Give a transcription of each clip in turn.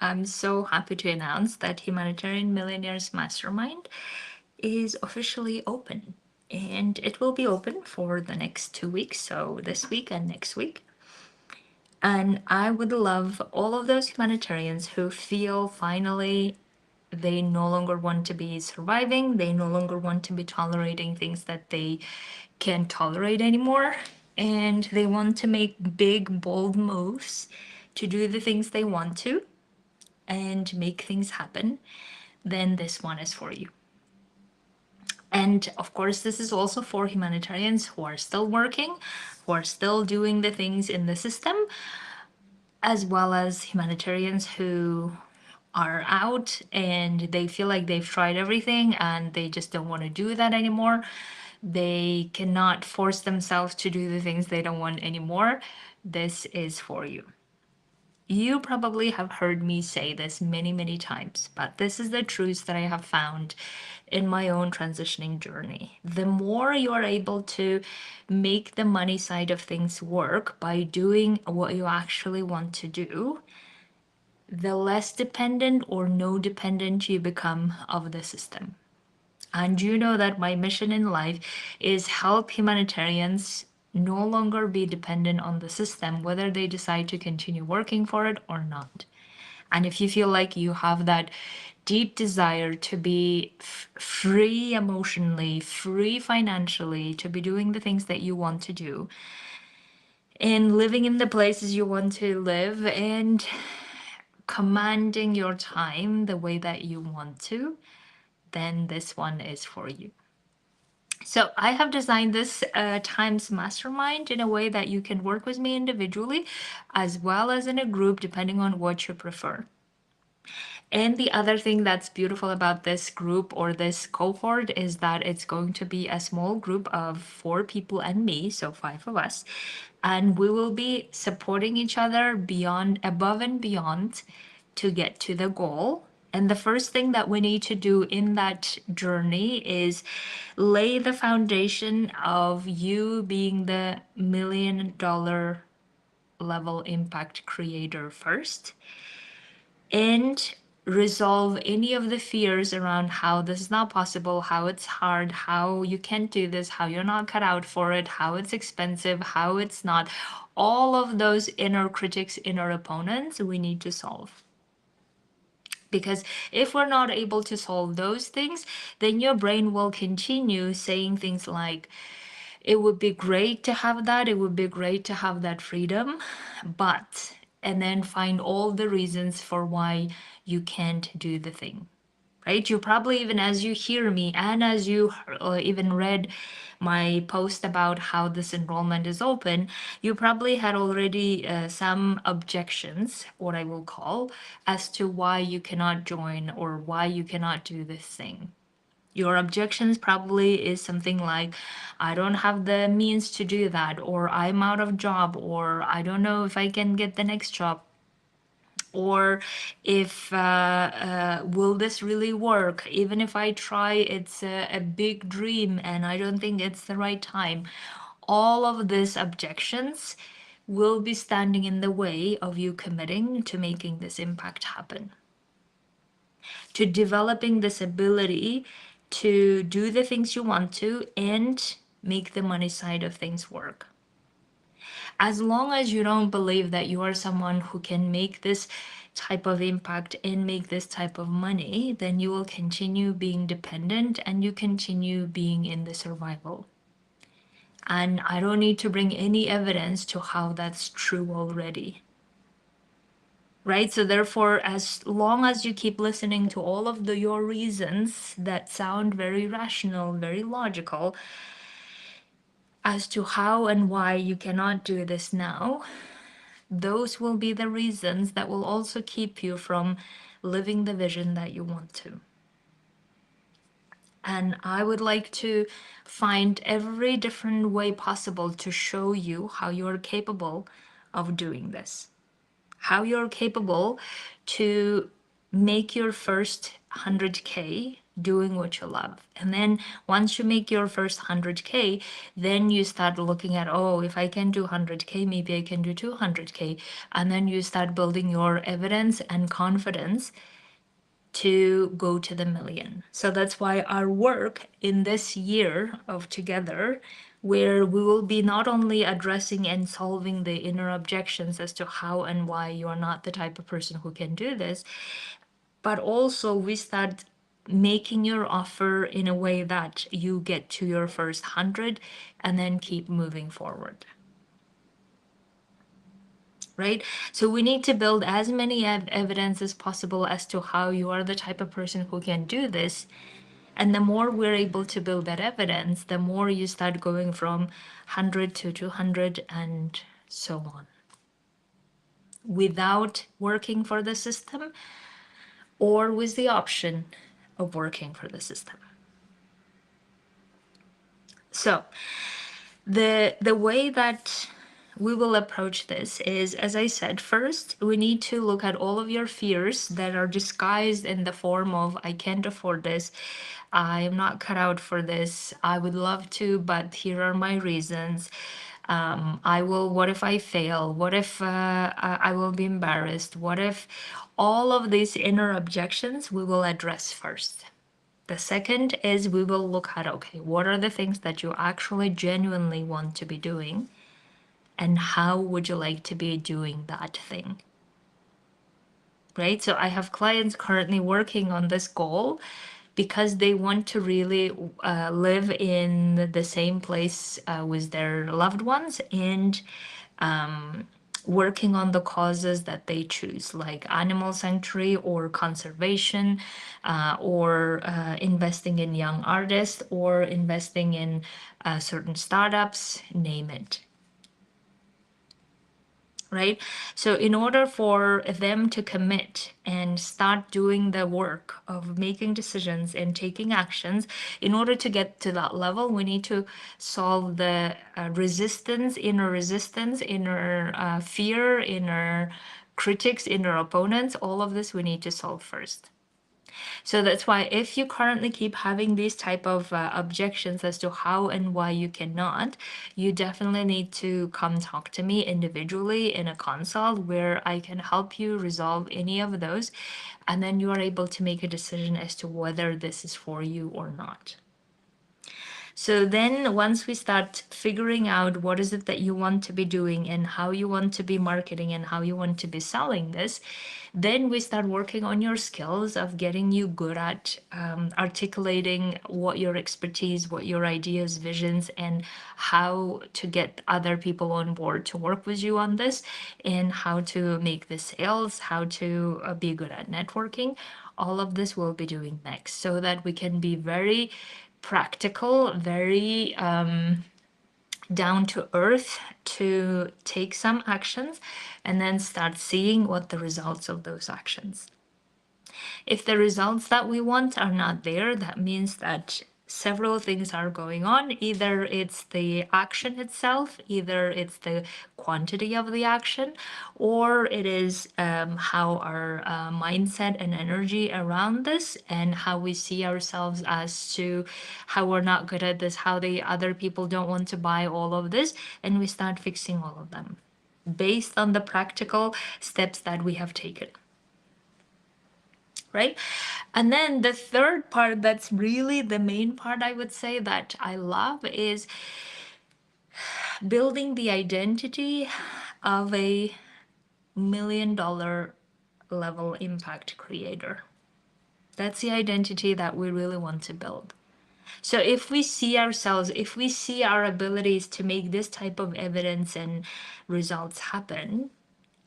I'm so happy to announce that Humanitarian Millionaires Mastermind is officially open. And it will be open for the next 2 weeks, so this week and next week. And I would love all of those humanitarians who feel finally they no longer want to be surviving, they no longer want to be tolerating things that they can't tolerate anymore, and they want to make big, bold moves to do the things they want to and make things happen, then this one is for you. And of course, this is also for humanitarians who are still working, who are still doing the things in the system, as well as humanitarians who are out and they feel like they've tried everything and they just don't want to do that anymore. They cannot force themselves to do the things they don't want anymore. This is for you. You probably have heard me say this many, many times, but this is the truth that I have found in my own transitioning journey. The more you are able to make the money side of things work by doing what you actually want to do, the less dependent or no dependent you become of the system. And you know that my mission in life is help humanitarians no longer be dependent on the system, whether they decide to continue working for it or not. And if you feel like you have that deep desire to be free emotionally, free financially, to be doing the things that you want to do, and living in the places you want to live, and commanding your time the way that you want to, then this one is for you. So I have designed this Times Mastermind in a way that you can work with me individually as well as in a group, depending on what you prefer. And the other thing that's beautiful about this group or this cohort is that it's going to be a small group of 4 people and me, so 5 of us. And we will be supporting each other beyond, above and beyond to get to the goal. And the first thing that we need to do in that journey is lay the foundation of you being the $1 million level impact creator first, and resolve any of the fears around how this is not possible, how it's hard, how you can't do this, how you're not cut out for it, how it's expensive, how it's not. All of those inner critics, inner opponents, we need to solve. Because if we're not able to solve those things, then your brain will continue saying things like, it would be great to have that, it would be great to have that freedom, but, and then find all the reasons for why you can't do the thing. Right? You probably, even as you hear me and as you even read my post about how this enrollment is open, you probably had already some objections, what I will call, as to why you cannot join or why you cannot do this thing. Your objections probably is something like, I don't have the means to do that, or I'm out of job, or I don't know if I can get the next job, or if will this really work? Even if I try, it's a big dream and I don't think it's the right time. All of these objections will be standing in the way of you committing to making this impact happen, to developing this ability to do the things you want to and make the money side of things work. As long as you don't believe that you are someone who can make this type of impact and make this type of money, then you will continue being dependent and you continue being in the survival. And I don't need to bring any evidence to how that's true already. Right? So therefore, as long as you keep listening to all of your reasons that sound very rational, very logical, as to how and why you cannot do this now, those will be the reasons that will also keep you from living the vision that you want to. And I would like to find every different way possible to show you how you're capable of doing this, how you're capable to make your first 100K doing what you love. And then once you make your first 100K, then you start looking at, oh, if I can do 100K, maybe I can do 200K. And then you start building your evidence and confidence to go to the million. So that's why our work in this year of together, where we will be not only addressing and solving the inner objections as to how and why you're not the type of person who can do this, but also we start making your offer in a way that you get to your first 100 and then keep moving forward. Right? So we need to build as many evidence as possible as to how you are the type of person who can do this. And the more we're able to build that evidence, the more you start going from 100 to 200 and so on, without working for the system or with the option of working for the system. So the way that we will approach this is, as I said, first we need to look at all of your fears that are disguised in the form of I can't afford this, I am not cut out for this, I would love to, but here are my reasons. What if I fail? What if I will be embarrassed? What if all of these inner objections we will address first. The second is we will look at, okay, what are the things that you actually genuinely want to be doing? And how would you like to be doing that thing? Right? So I have clients currently working on this goal because they want to really live in the same place with their loved ones and working on the causes that they choose, like animal sanctuary or conservation, or investing in young artists, or investing in certain startups, name it. Right? So, in order for them to commit and start doing the work of making decisions and taking actions, in order to get to that level, we need to solve the resistance, inner fear, inner critics, inner opponents. All of this we need to solve first. So that's why if you currently keep having these type of objections as to how and why you cannot, you definitely need to come talk to me individually in a consult where I can help you resolve any of those. And then you are able to make a decision as to whether this is for you or not. So then once we start figuring out what is it that you want to be doing and how you want to be marketing and how you want to be selling this, then we start working on your skills of getting you good at articulating what your expertise, what your ideas, visions, and how to get other people on board to work with you on this, and how to make the sales, how to be good at networking. All of this we'll be doing next so that we can be very practical, very down to earth to take some actions and then start seeing what the results of those actions. If the results that we want are not there, that means that several things are going on. Either it's the action itself, either it's the quantity of the action, or it is how our mindset and energy around this and how we see ourselves as to how we're not good at this, how the other people don't want to buy all of this, and we start fixing all of them based on the practical steps that we have taken. Right? And then the third part, that's really the main part, I would say, that I love is building the identity of a $1 million level impact creator. That's the identity that we really want to build. So if we see ourselves, if we see our abilities to make this type of evidence and results happen,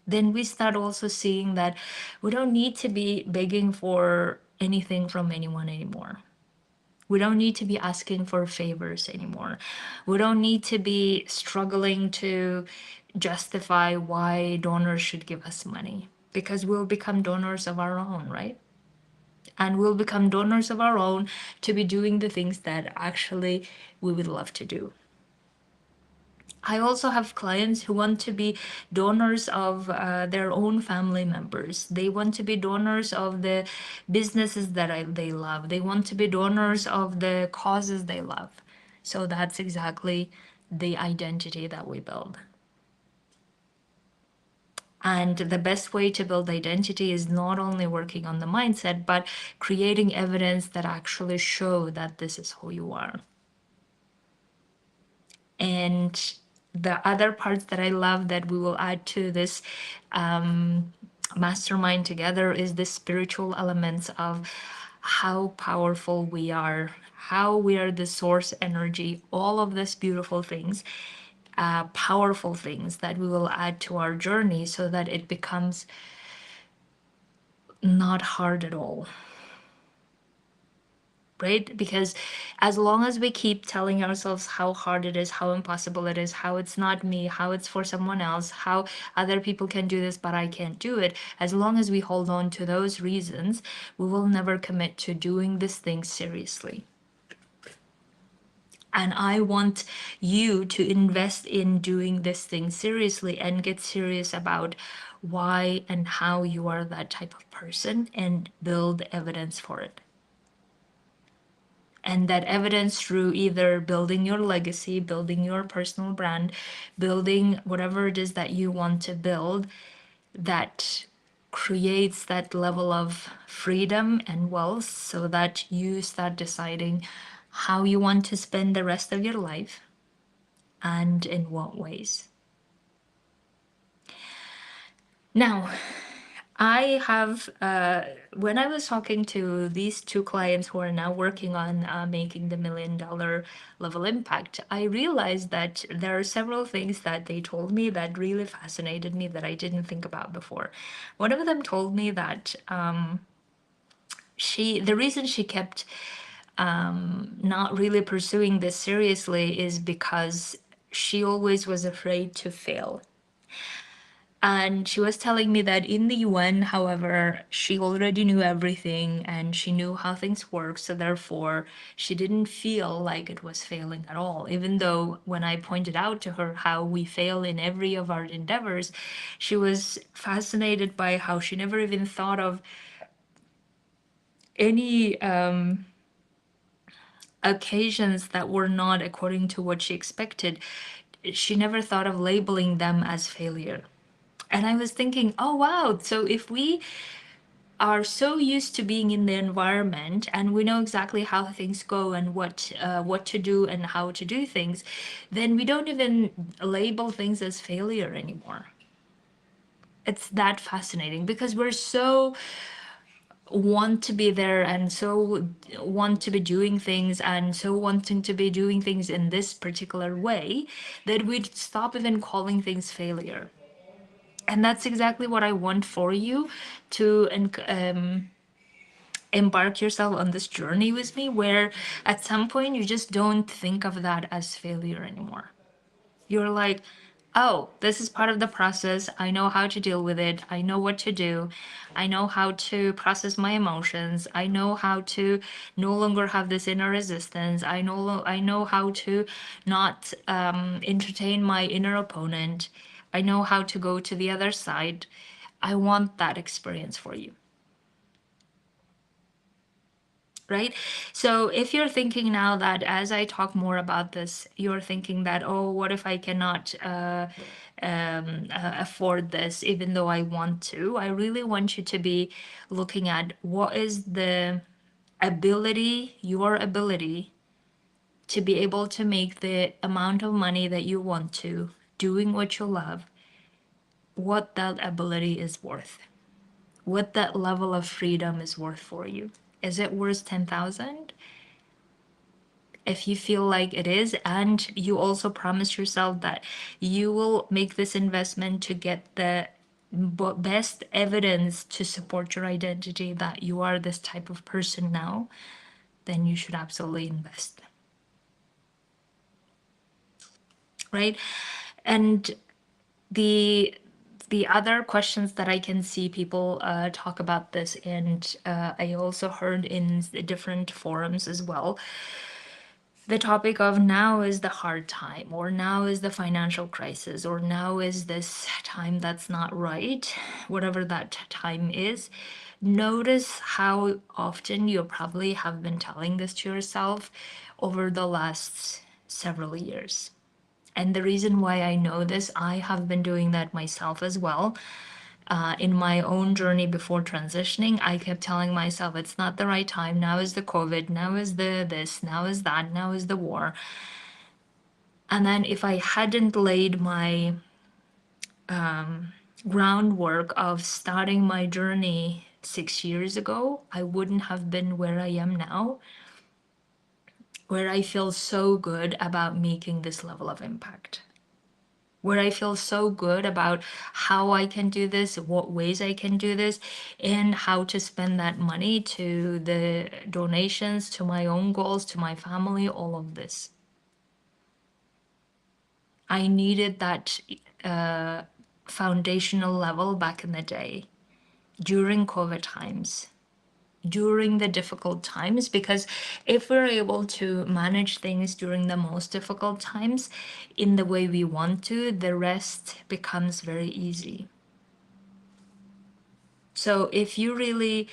then we start also seeing that we don't need to be begging for anything from anyone anymore. We don't need to be asking for favors anymore. We don't need to be struggling to justify why donors should give us money, because we'll become donors of our own, right? And we'll become donors of our own to be doing the things that actually we would love to do. I also have clients who want to be donors of their own family members. They want to be donors of the businesses that they love. They want to be donors of the causes they love. So that's exactly the identity that we build. And the best way to build identity is not only working on the mindset, but creating evidence that actually show that this is who you are. And the other parts that I love that we will add to this mastermind together is the spiritual elements of how powerful we are, how we are the source energy, all of these beautiful things, powerful things that we will add to our journey so that it becomes not hard at all. Right? Because as long as we keep telling ourselves how hard it is, how impossible it is, how it's not me, how it's for someone else, how other people can do this, but I can't do it, as long as we hold on to those reasons, we will never commit to doing this thing seriously. And I want you to invest in doing this thing seriously and get serious about why and how you are that type of person and build evidence for it. And that evidence through either building your legacy, building your personal brand, building whatever it is that you want to build that creates that level of freedom and wealth so that you start deciding how you want to spend the rest of your life and in what ways. Now, I have, when I was talking to these two clients who are now working on making the $1 million level impact, I realized that there are several things that they told me that really fascinated me that I didn't think about before. One of them told me that the reason she kept not really pursuing this seriously is because she always was afraid to fail. And she was telling me that in the UN, however, she already knew everything and she knew how things work. So therefore, she didn't feel like it was failing at all. Even though when I pointed out to her how we fail in every of our endeavors, she was fascinated by how she never even thought of any occasions that were not according to what she expected. She never thought of labeling them as failure. And I was thinking, oh wow, so if we are so used to being in the environment and we know exactly how things go and what to do and how to do things, then we don't even label things as failure anymore. It's that fascinating because we're so want to be there and so want to be doing things and so wanting to be doing things in this particular way that we'd stop even calling things failure. And that's exactly what I want for you to embark yourself on this journey with me, where at some point you just don't think of that as failure anymore. You're like, oh, this is part of the process. I know how to deal with it. I know what to do. I know how to process my emotions. I know how to no longer have this inner resistance. I know how to not entertain my inner opponent. I know how to go to the other side. I want that experience for you. Right? So if you're thinking now that as I talk more about this, you're thinking that, oh, what if I cannot afford this, even though I want to? I really want you to be looking at what is the ability, your ability to be able to make the amount of money that you want to, doing what you love, what that ability is worth, what that level of freedom is worth for you. Is it worth 10,000? If you feel like it is, and you also promise yourself that you will make this investment to get the best evidence to support your identity that you are this type of person now, then you should absolutely invest. Right? And the other questions that I can see people talk about this, and I also heard in different forums as well, the topic of now is the hard time, or now is the financial crisis, or now is this time that's not right, whatever that time is. Notice how often you probably have been telling this to yourself over the last several years. And the reason why I know this, I have been doing that myself as well. In my own journey before transitioning, I kept telling myself it's not the right time. Now is the COVID, now is the this, now is that, now is the war. And then if I hadn't laid my groundwork of starting my journey 6 years ago, I wouldn't have been where I am now, where I feel so good about making this level of impact, where I feel so good about how I can do this, what ways I can do this, and how to spend that money to the donations, to my own goals, to my family, all of this. I needed that foundational level back in the day during COVID times, during the difficult times, because if we're able to manage things during the most difficult times in the way we want to, the rest becomes very easy. So if you really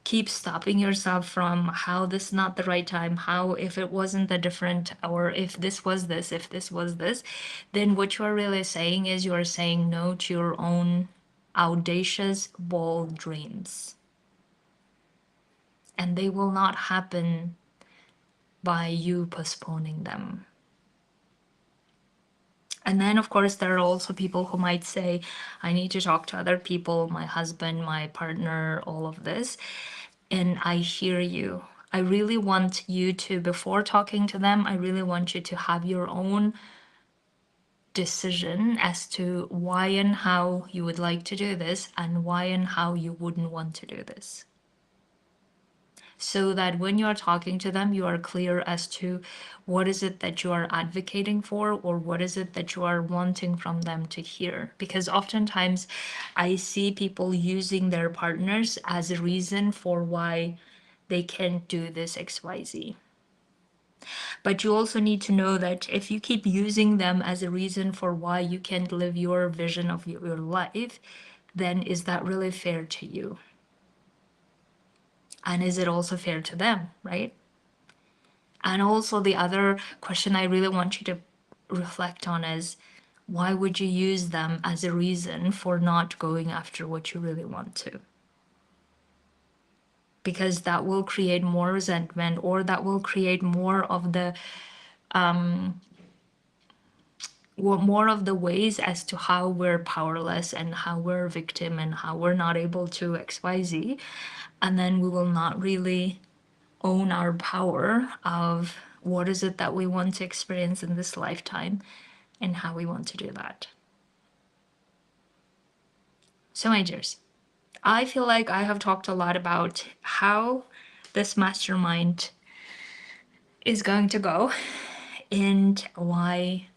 keep stopping yourself from how this is not the right time, how if it wasn't the different, or if this was this, if this was this, then what you're really saying is you're saying no to your own audacious, bold dreams. And they will not happen by you postponing them. And then, of course, there are also people who might say, I need to talk to other people, my husband, my partner, all of this. And I hear you. I really want you to, before talking to them, I really want you to have your own decision as to why and how you would like to do this and why and how you wouldn't want to do this. So that when you are talking to them, you are clear as to what is it that you are advocating for, or what is it that you are wanting from them to hear. Because oftentimes I see people using their partners as a reason for why they can't do this XYZ. But you also need to know that if you keep using them as a reason for why you can't live your vision of your life, then is that really fair to you? And is it also fair to them, right? And also, the other question I really want you to reflect on is, why would you use them as a reason for not going after what you really want to? Because that will create more resentment, or that will create more of the ways as to how we're powerless and how we're a victim and how we're not able to XYZ. And then we will not really own our power of what is it that we want to experience in this lifetime and how we want to do that. So, my dears, I feel like I have talked a lot about how this mastermind is going to go and why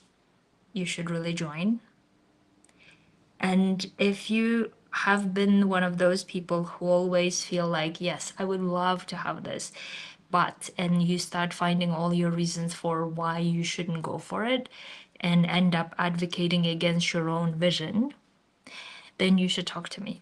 you should really join. And if you have been one of those people who always feel like, yes, I would love to have this, but, and you start finding all your reasons for why you shouldn't go for it and end up advocating against your own vision, then you should talk to me.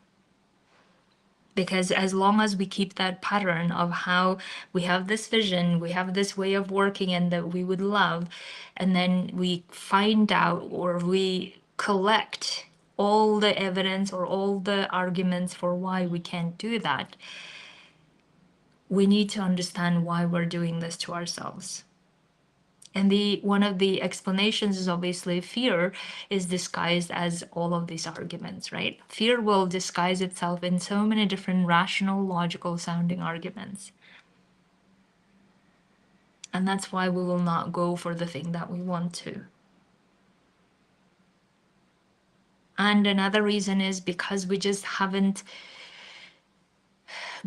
Because as long as we keep that pattern of how we have this vision, we have this way of working and that we would love, and then we find out or we collect all the evidence or all the arguments for why we can't do that, we need to understand why we're doing this to ourselves. And one of the explanations is obviously fear is disguised as all of these arguments, right? Fear will disguise itself in so many different rational, logical sounding arguments. And that's why we will not go for the thing that we want to. And another reason is because we just haven't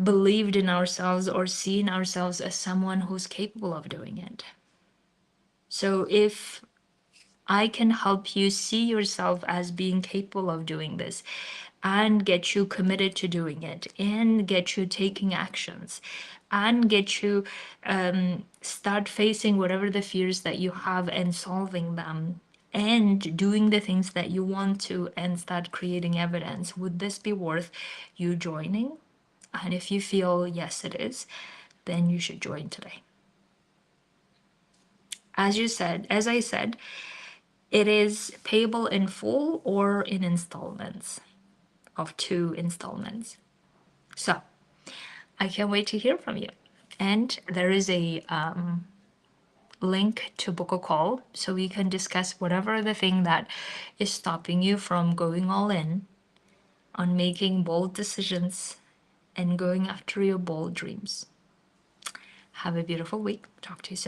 believed in ourselves or seen ourselves as someone who's capable of doing it. So if I can help you see yourself as being capable of doing this, and get you committed to doing it and get you taking actions and get you start facing whatever the fears that you have and solving them and doing the things that you want to and start creating evidence. Would this be worth you joining? And if you feel yes, it is, then you should join today. As I said, it is payable in full or in installments of 2 installments. So I can't wait to hear from you. And there is a link to book a call so we can discuss whatever the thing that is stopping you from going all in on making bold decisions and going after your bold dreams. Have a beautiful week. Talk to you soon.